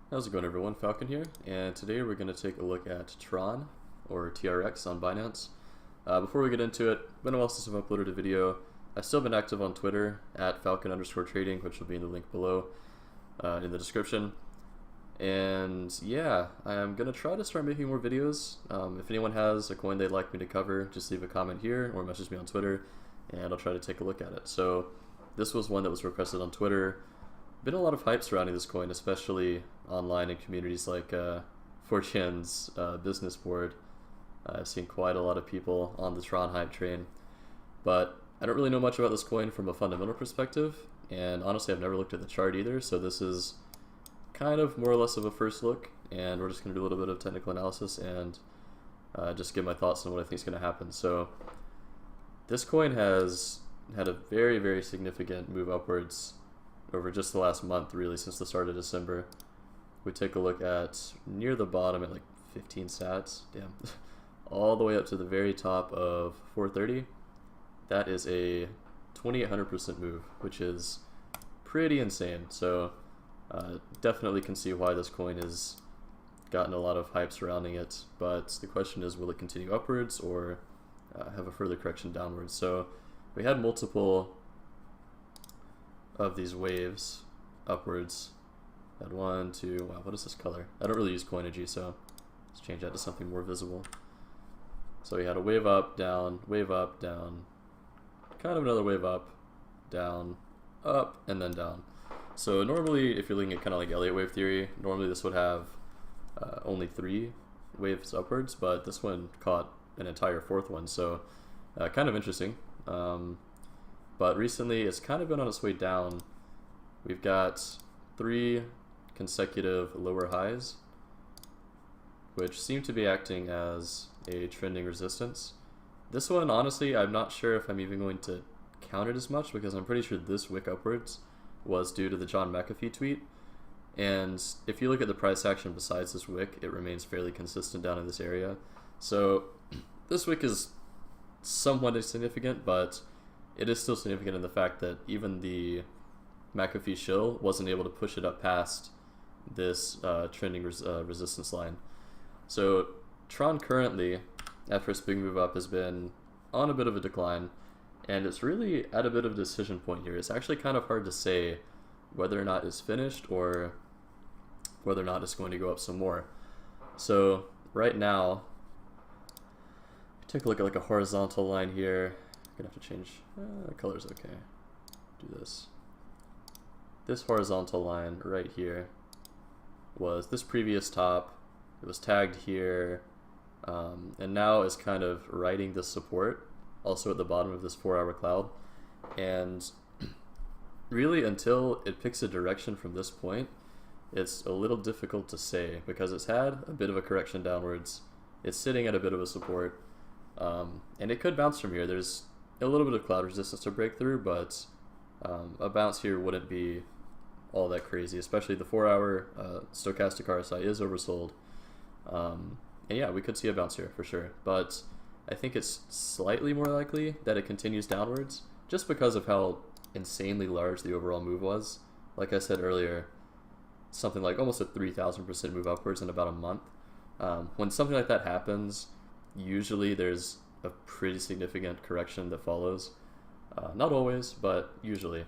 How's it going, everyone? Falcon here, and today we're going to take a look at Tron, or TRX, on Binance. Before we get into it, been a while since I've uploaded a video. I've still been active on Twitter at Falcon_trading, which will be in the link below in the description. And yeah, I'm going to try to start making more videos. If anyone has a coin they'd like me to cover, just leave a comment here or message me on Twitter, and I'll try to take a look at it. So this was one that was requested on Twitter. Been a lot of hype surrounding this coin, especially online in communities like 4chan's business board. I've seen quite a lot of people on the Tron hype train, but I don't really know much about this coin from a fundamental perspective, and honestly I've never looked at the chart either, so this is kind of more or less of a first look, and we're just going to do a little bit of technical analysis and just give my thoughts on what I think is going to happen. So this coin has had a very significant move upwards over just the last month, really, since the start of December. We take a look at near the bottom at like 15 sats, damn, all the way up to the very top of 430. That is a 2800% move, which is pretty insane. So definitely can see why this coin has gotten a lot of hype surrounding it, but the question is, will it continue upwards or have a further correction downwards? So we had multiple of these waves upwards. Had one, two, wow, what is this color? I don't really use Coinigy, so let's change that to something more visible. So we had a wave up, down, kind of another wave up, and then down. So normally, if you're looking at kind of like Elliott wave theory, normally this would have only 3 waves upwards, but this one caught an entire 4th one, so kind of interesting. But recently it's kind of been on its way down. We've got 3 consecutive lower highs, which seem to be acting as a trending resistance. This one, honestly, I'm not sure if I'm even going to count it as much, because I'm pretty sure this wick upwards was due to the John McAfee tweet. And if you look at the price action besides this wick, it remains fairly consistent down in this area. So this wick is somewhat insignificant, but it is still significant in the fact that even the McAfee shill wasn't able to push it up past this trending resistance line. So Tron currently, after its big move up, has been on a bit of a decline, and it's really at a bit of a decision point here. It's actually kind of hard to say whether or not it's finished or whether or not it's going to go up some more. So right now, take a look at like a horizontal line here. Gonna have to change colors. Okay, do this. This horizontal line right here was this previous top. It was tagged here, and now is kind of riding this support, also at the bottom of this 4-hour cloud. And really, until it picks a direction from this point, it's a little difficult to say, because it's had a bit of a correction downwards. It's sitting at a bit of a support, and it could bounce from here. There's a little bit of cloud resistance to break through, but a bounce here wouldn't be all that crazy, especially the 4-hour stochastic RSI is oversold. And yeah, we could see a bounce here for sure, but I think it's slightly more likely that it continues downwards, just because of how insanely large the overall move was. Like I said earlier, something like almost a 3000% move upwards in about a month. When something like that happens, usually there's a pretty significant correction that follows. Not always, but usually.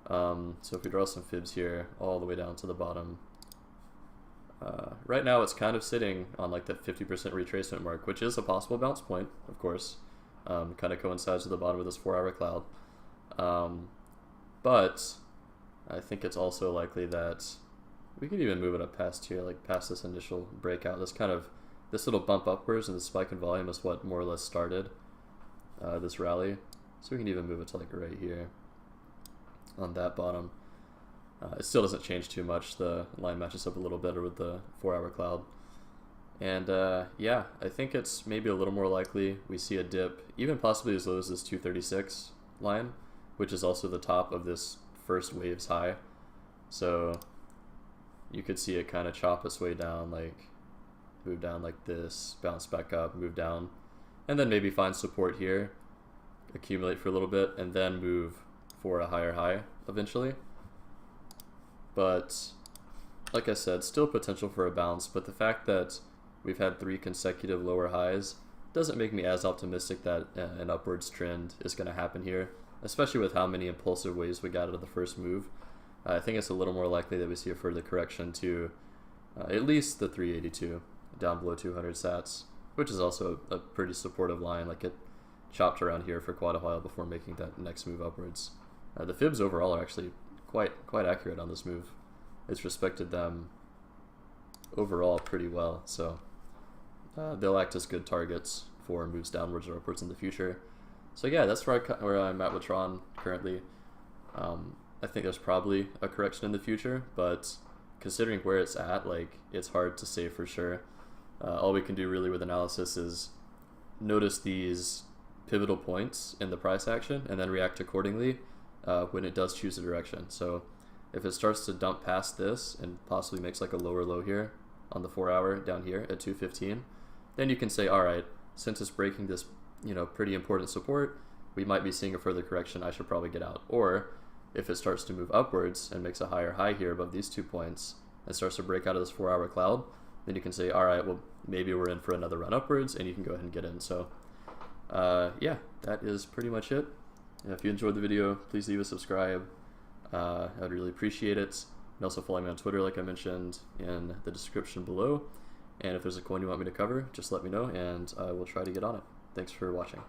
So if we draw some fibs here all the way down to the bottom, right now it's kind of sitting on like that 50% retracement mark, which is a possible bounce point, of course. Kind of coincides with the bottom of this 4-hour cloud. But I think it's also likely that we could even move it up past here, like past this initial breakout. This little bump upwards and the spike in volume is what more or less started this rally. So we can even move it to like right here on that bottom. It still doesn't change too much. The line matches up a little better with the 4-hour cloud. And yeah, I think it's maybe a little more likely we see a dip, even possibly as low as this 236 line, which is also the top of this first wave's high. So you could see it kind of chop its way down, like move down like this, bounce back up, move down, and then maybe find support here, accumulate for a little bit, and then move for a higher high eventually. But like I said, still potential for a bounce, but the fact that we've had 3 consecutive lower highs doesn't make me as optimistic that an upwards trend is going to happen here, especially with how many impulsive waves we got out of the first move. I think it's a little more likely that we see a further correction to at least the 382, down below 200 sats, which is also a pretty supportive line. Like, it chopped around here for quite a while before making that next move upwards. The fibs overall are actually quite accurate on this move. It's respected them overall pretty well, so they'll act as good targets for moves downwards or upwards in the future. So yeah, that's where I'm at with Tron currently. I think there's probably a correction in the future, but considering where it's at, like, it's hard to say for sure. All we can do really with analysis is notice these pivotal points in the price action and then react accordingly when it does choose a direction. So if it starts to dump past this and possibly makes like a lower low here on the 4 hour down here at 215, then you can say, all right, since it's breaking this, you know, pretty important support, we might be seeing a further correction, I should probably get out. Or if it starts to move upwards and makes a higher high here above these 2 points and starts to break out of this 4 hour cloud, then you can say, all right, well, maybe we're in for another run upwards, and you can go ahead and get in. So yeah, that is pretty much it. If you enjoyed the video, please leave a subscribe. I'd really appreciate it. And also follow me on Twitter, like I mentioned in the description below. And if there's a coin you want me to cover, just let me know, and I will try to get on it. Thanks for watching.